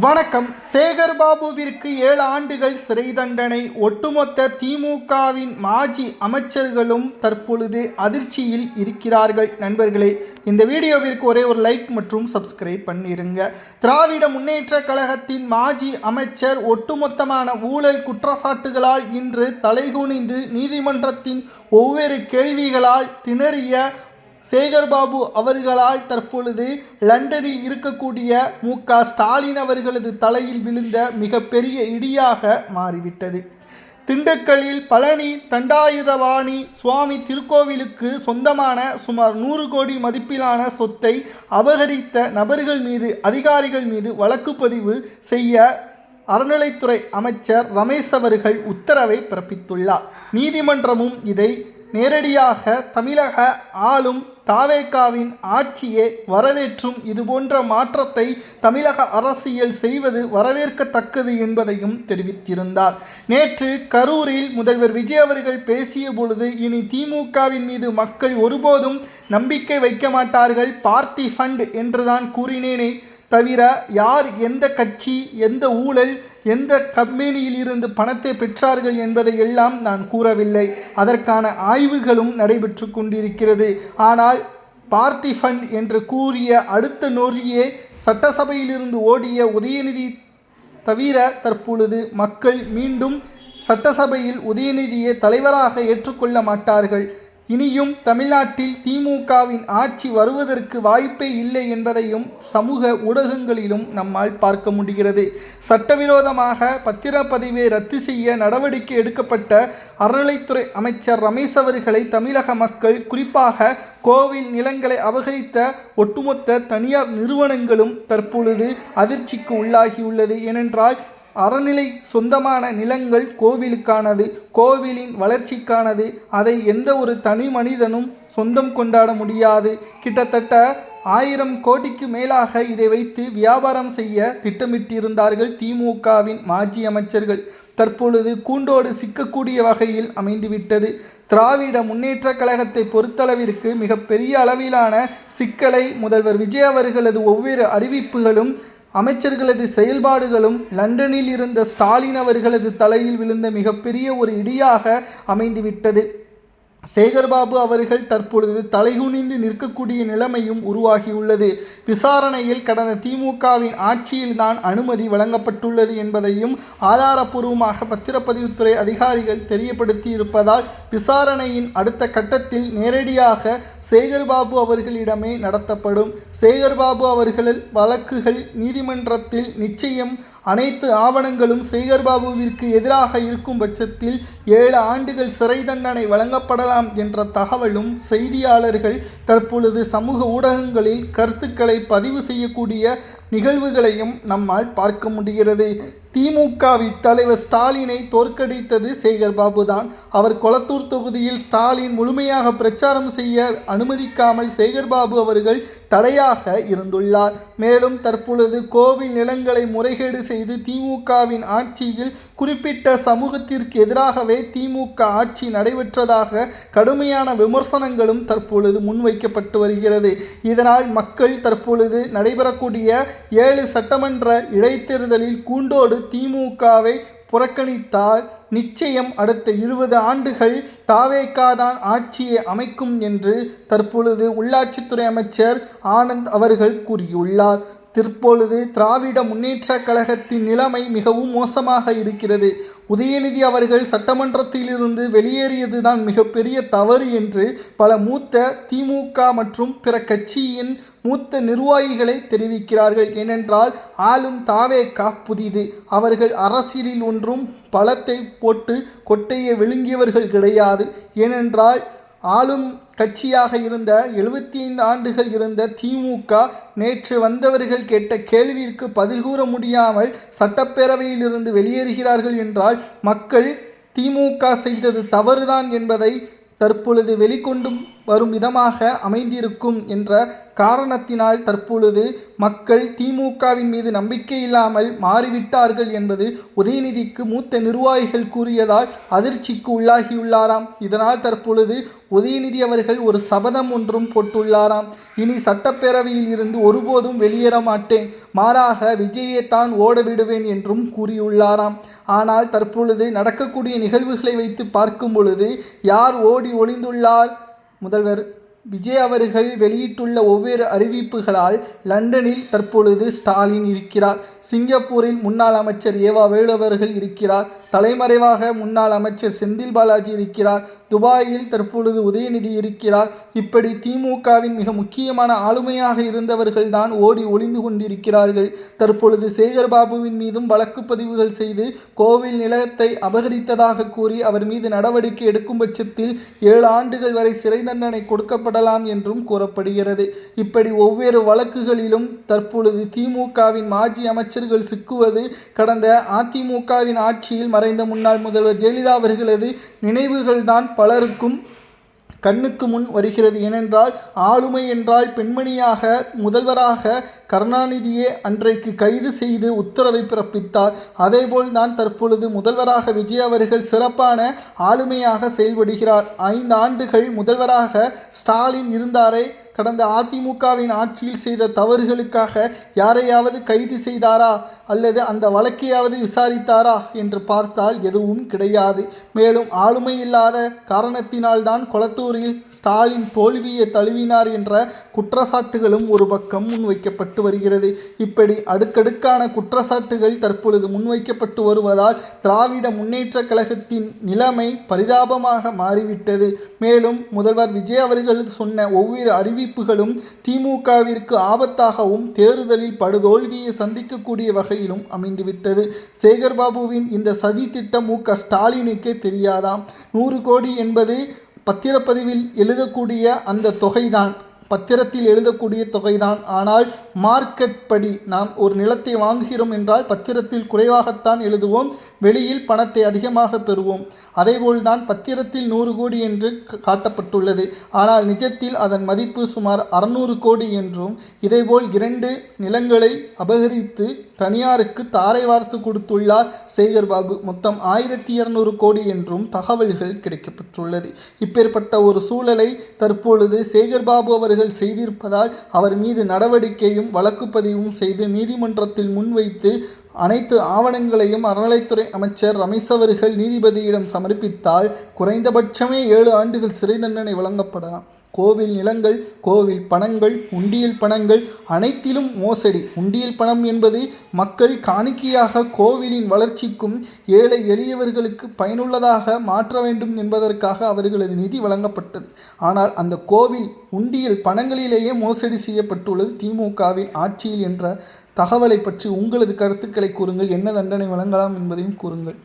வணக்கம். சேகர் பாபுவிற்கு 7 ஆண்டுகள் சிறை தண்டனை. ஒட்டுமொத்த திமுகவின் மாஜி அமைச்சர்களும் தற்பொழுது அதிர்ச்சியில் இருக்கிறார்கள். நண்பர்களே, இந்த வீடியோவிற்கு ஒரே ஒரு லைக் மற்றும் சப்ஸ்கிரைப் பண்ணிருங்க. திராவிட முன்னேற்ற கழகத்தின் மாஜி அமைச்சர் ஒட்டுமொத்தமான ஊழல் குற்றச்சாட்டுகளால் இன்று தலைகுனிந்து நீதிமன்றத்தின் ஒவ்வொரு கேள்விகளால் திணறிய சேகர்பாபு அவர்களால் தற்பொழுது லண்டனில் இருக்கக்கூடிய மு.க.ஸ்டாலின் அவர்களது தலையில் விழுந்த மிகப்பெரிய இடியாக மாறிவிட்டது. திண்டுக்கல்லில் பழனி தண்டாயுதபாணி சுவாமி திருக்கோவிலுக்கு சொந்தமான சுமார் 100 கோடி மதிப்பிலான சொத்தை அபகரித்த நபர்கள் மீது, அதிகாரிகள் மீது வழக்கு பதிவு செய்ய அறநிலைத்துறை அமைச்சர் ரமேஷ் அவர்கள் உத்தரவை பிறப்பித்துள்ளார். நீதிமன்றமும் இதை நேரடியாக தமிழக ஆளும் தாவேகாவின் ஆட்சியை வரவேற்றும் இதுபோன்ற மாற்றத்தை தமிழக அரசியல் செய்வது வரவேற்கத்தக்கது என்பதையும் தெரிவித்திருந்தார். நேற்று கரூரில் முதல்வர் விஜய் அவர்கள் பேசிய பொழுது, இனி திமுகவின் மீது மக்கள் ஒருபோதும் நம்பிக்கை வைக்க மாட்டார்கள், பார்ட்டி ஃபண்ட் என்றுதான் கூறினேனே தவிர யார், எந்த கட்சி, எந்த ஊழல், எந்த கம்பெனியில் இருந்து பணத்தை பெற்றார்கள் என்பதை எல்லாம் நான் கூறவில்லை. அதற்கான ஆய்வுகளும் நடைபெற்று கொண்டிருக்கிறது. ஆனால் பார்ட்டி ஃபண்ட் என்று கூறிய அடுத்த நொடியே சட்டசபையிலிருந்து ஓடிய உதயநிதி தவிர தற்பொழுது மக்கள் மீண்டும் சட்டசபையில் உதயநிதியை தலைவராக ஏற்றுக்கொள்ள மாட்டார்கள். இனியும் தமிழ்நாட்டில் திமுகவின் ஆட்சி வருவதற்கு வாய்ப்பே இல்லை என்பதையும் சமூக ஊடகங்களிலும் நம்மால் பார்க்க முடிகிறது. சட்டவிரோதமாக பத்திரப்பதிவை ரத்து செய்ய நடவடிக்கை எடுக்கப்பட்ட அறநிலைத்துறை அமைச்சர் ரமேஷ் அவர்களை தமிழக மக்கள், குறிப்பாக கோவில் நிலங்களை அபகரித்த ஒட்டுமொத்த தனியார் நிறுவனங்களும் தற்பொழுது அதிர்ச்சிக்கு உள்ளாகியுள்ளது. ஏனென்றால் அறநிலை சொந்தமான நிலங்கள் கோவிலுக்கானது, கோவிலின் வளர்ச்சிக்கானது. அதை எந்த ஒரு தனி மனிதனும் சொந்தம் கொண்டாட முடியாது. கிட்டத்தட்ட 1000 கோடிக்கு மேலாக இதை வைத்து வியாபாரம் செய்ய திட்டமிட்டிருந்தார்கள் திமுகவின் மாஜி அமைச்சர்கள். தற்பொழுது கூண்டோடு சிக்கக்கூடிய வகையில் அமைந்துவிட்டது. திராவிட முன்னேற்ற கழகத்தை பொறுத்தளவிற்கு மிகப்பெரிய அளவிலான சிக்கலை முதல்வர் விஜய் அவர்களது ஒவ்வொரு அறிவிப்புகளும், அமைச்சர்களது செயல்பாடுகளும், லண்டனில் இருந்த ஸ்டாலின் அவர்களது தலையில் விழுந்த மிகப்பெரிய ஒரு இடியாக அமைந்துவிட்டது. சேகர்பாபு அவர்கள் தற்பொழுது தலைகுனிந்து நிற்கக்கூடிய நிலைமையும் உருவாகியுள்ளது. விசாரணையில் கடந்த திமுகவின் ஆட்சியில்தான் அனுமதி வழங்கப்பட்டுள்ளது என்பதையும் ஆதாரப்பூர்வமாக பத்திரப்பதிவுத்துறை அதிகாரிகள் தெரியப்படுத்தி இருப்பதால் விசாரணையின் அடுத்த கட்டத்தில் நேரடியாக சேகர்பாபு அவர்களிடமே நடத்தப்படும். சேகர்பாபு அவர்கள் வழக்குகள் நீதிமன்றத்தில் நிச்சயம் அனைத்து ஆவணங்களும் சேகர்பாபுவிற்கு எதிராக இருக்கும் பட்சத்தில் 7 ஆண்டுகள் சிறை தண்டனை வழங்கப்படலாம் என்ற தகவலும் செய்தியாளர்கள் தற்பொழுது சமூக ஊடகங்களில் கருத்துக்களை பதிவு செய்யக்கூடிய நிகழ்வுகளையும் நம்மால் பார்க்க முடிகிறது. திமுகவின் தலைவர் ஸ்டாலினை தோற்கடித்தது சேகர்பாபு தான். அவர் கொளத்தூர் தொகுதியில் ஸ்டாலின் முழுமையாக பிரச்சாரம் செய்ய அனுமதிக்காமல் சேகர்பாபு அவர்கள் தடையாக இருந்துள்ளார். மேலும் தற்பொழுது கோவில் நிலங்களை முறைகேடு செய்து திமுகவின் ஆட்சியில் குறிப்பிட்ட சமூகத்திற்கு எதிராகவே திமுக ஆட்சி நடைபெற்றதாக கடுமையான விமர்சனங்களும் தற்பொழுது முன்வைக்கப்பட்டு வருகிறது. இதனால் மக்கள் தற்பொழுது நடைபெறக்கூடிய 7 சட்டமன்ற இடைத்தேர்தலில் கூண்டோடு திமுகவை புறக்கணித்தால் நிச்சயம் அடுத்த 20 ஆண்டுகள் தாவேகாதான் ஆட்சியை அமைக்கும் என்று தற்பொழுது உள்ளாட்சித்துறை அமைச்சர் ஆனந்த் அவர்கள் கூறியுள்ளார். தற்பொழுது திராவிட முன்னேற்ற கழகத்தின் நிலைமை மிகவும் மோசமாக இருக்கிறது. உதயநிதி அவர்கள் சட்டமன்றத்திலிருந்து வெளியேறியதுதான் மிகப்பெரிய தவறு என்று பல மூத்த திமுக மற்றும் பிற கட்சியின் மூத்த நிர்வாகிகளை தெரிவிக்கிறார்கள். ஏனென்றால் ஆளும் தாவேகா புதிது. அவர்கள் அரசியலில் ஒன்றும் பழத்தை போட்டு கொட்டையை விழுங்கியவர்கள் கிடையாது. ஏனென்றால் ஆளும் கட்சியாக இருந்த 75 ஆண்டுகள் இருந்த திமுக நேற்று வந்தவர்கள் கேட்ட கேள்விற்கு பதில் கூற முடியாமல் சட்டப்பேரவையிலிருந்து வெளியேறுகிறார்கள் என்றால் மக்கள் திமுக செய்தது தவறுதான் என்பதை தற்பொழுது வெளிக்கொண்டும் வரும் விதமாக அமைந்திருக்கும் என்ற காரணத்தினால் தற்பொழுது மக்கள் திமுகவின் மீது நம்பிக்கை இல்லாமல் மாறிவிட்டார்கள் என்பது உதயநிதிக்கு மூத்த நிர்வாகிகள் கூறியதால் அதிர்ச்சிக்கு உள்ளாகியுள்ளாராம். இதனால் தற்பொழுது உதயநிதி அவர்கள் ஒரு சபதம் ஒன்றும் போட்டுள்ளாராம். இனி சட்டப்பேரவையில் இருந்து ஒருபோதும் வெளியேற மாட்டேன், மாறாக விஜயை தான் ஓட விடுவேன் என்றும் கூறியுள்ளாராம். ஆனால் தற்பொழுது நடக்கக்கூடிய நிகழ்வுகளை வைத்து பார்க்கும் பொழுது யார் ஓடி ஒளிந்துள்ளார்? முதல்வர் விஜய் அவர்கள் வெளியிட்டுள்ள ஒவ்வொரு அறிவிப்புகளால் லண்டனில் தற்பொழுது ஸ்டாலின் இருக்கிறார், சிங்கப்பூரில் முன்னாள் அமைச்சர் ஏவா வேலு அவர்கள் இருக்கிறார், தலைமறைவாக முன்னாள் அமைச்சர் செந்தில் பாலாஜி இருக்கிறார், துபாயில் தற்பொழுது உதயநிதி இருக்கிறார். இப்படி திமுகவின் மிக முக்கியமான ஆளுமையாக இருந்தவர்கள் தான் ஓடி ஒளிந்து கொண்டிருக்கிறார்கள். தற்பொழுது சேகர்பாபுவின் மீதும் வழக்கு பதிவுகள் செய்து கோவில் நிலத்தை அபகரித்ததாக கூறி அவர் மீது நடவடிக்கை எடுக்கும் பட்சத்தில் 7 ஆண்டுகள் வரை சிறை தண்டனை கொடுக்கப்படலாம் என்றும் கூறப்படுகிறது. இப்படி ஒவ்வொரு வழக்குகளிலும் தற்பொழுது திமுகவின் மாஜி அமைச்சர்கள் சிக்குவது கடந்த அதிமுகவின் ஆட்சியில் மறைந்த முன்னாள் முதல்வர் ஜெயலலிதா அவர்களது நினைவுகள்தான் பலருக்கும் கண்ணுக்கு முன் வருகிறது. ஏனென்றால் ஆளுமை என்றால் பெண்மணியாக முதல்வராக கருணாநிதியே அன்றைக்கு கைது செய்து உத்தரவை பிறப்பித்தார். அதேபோல் தான் தற்பொழுது முதல்வராக விஜய் அவர்கள் சிறப்பான ஆளுமையாக செயல்படுகிறார். 5 ஆண்டுகள் முதல்வராக ஸ்டாலின் இருந்தாரே, கடந்த அதிமுகவின் ஆட்சியில் செய்த தவறுகளுக்காக யாரையாவது கைது செய்தாரா அல்லது அந்த வழக்கையாவது விசாரித்தாரா என்று பார்த்தால் எதுவும் கிடையாது. மேலும் ஆளுமை இல்லாத காரணத்தினால்தான் கொளத்தூரில் ஸ்டாலின் தோல்வியை தழுவினார் என்ற குற்றச்சாட்டுகளும் ஒரு பக்கம் முன்வைக்கப்பட்டு வருகிறது. இப்படி அடுக்கடுக்கான குற்றச்சாட்டுகள் தற்பொழுது முன்வைக்கப்பட்டு வருவதால் திராவிட முன்னேற்ற கழகத்தின் நிலைமை பரிதாபமாக மாறிவிட்டது. மேலும் முதல்வர் விஜய் அவர்கள் சொன்ன ஒவ்வொரு அறிவிப்புகளும் திமுகவிற்கு ஆபத்தாகவும் தேர்தலில் படுதோல்வியை சந்திக்கக்கூடிய வகையிலும் அமைந்துவிட்டது. சேகர்பாபுவின் இந்த சதி திட்டம் மு.க. ஸ்டாலினுக்கே தெரியாதாம். 100 கோடி என்பது பத்திரப்பதிவில் எழுதக்கூடிய அந்த தொகைதான், பத்திரத்தில் எழுதக்கூடிய தொகைதான். ஆனால் மார்க்கெட் படி நாம் ஒரு நிலத்தை வாங்குகிறோம் என்றால் பத்திரத்தில் குறைவாகத்தான் எழுதுவோம், வெளியில் பணத்தை அதிகமாக பெறுவோம். அதேபோல்தான் பத்திரத்தில் 100 கோடி என்று காட்டப்பட்டுள்ளது. ஆனால் நிஜத்தில் அதன் மதிப்பு சுமார் 600 கோடி என்றும், இதேபோல் 2 நிலங்களை அபகரித்து தனியாருக்கு தாரை வார்த்து கொடுத்துள்ளார் சேகர்பாபு. மொத்தம் 1200 கோடி என்றும் தகவல்கள் கிடைக்கப்பெற்றுள்ளது. இப்பேற்பட்ட ஒரு சூழலை தற்பொழுது சேகர்பாபு அவர்கள் செய்திருப்பதால் அவர் மீது நடவடிக்கையும் வழக்குப்பதிவும் செய்து நீதிமன்றத்தில் முன்வைத்து அனைத்து ஆவணங்களையும் அறநிலைத்துறை அமைச்சர் ரமேஷ் அவர்கள் நீதிபதியிடம் சமர்ப்பித்தால் குறைந்தபட்சமே 7 ஆண்டுகள் சிறை தண்டனை வழங்கப்படலாம். கோவில் நிலங்கள், கோவில் பணங்கள், உண்டியல் பணங்கள் அனைத்திலும் மோசடி. உண்டியல் பணம் என்பது மக்கள் காணிக்கையாக கோவிலின் வளர்ச்சிக்கும் ஏழை எளியவர்களுக்கு பயனுள்ளதாக மாற்ற வேண்டும் என்பதற்காக அவர்களது நிதி வழங்கப்பட்டது. ஆனால் அந்த கோவில் உண்டியல் பணங்களிலேயே மோசடி செய்யப்பட்டுள்ளது திமுகவின் ஆட்சியில் என்ற தகவலை பற்றி உங்களது கருத்துக்களை கூறுங்கள். என்ன தண்டனை வழங்கலாம் என்பதையும் கூறுங்கள்.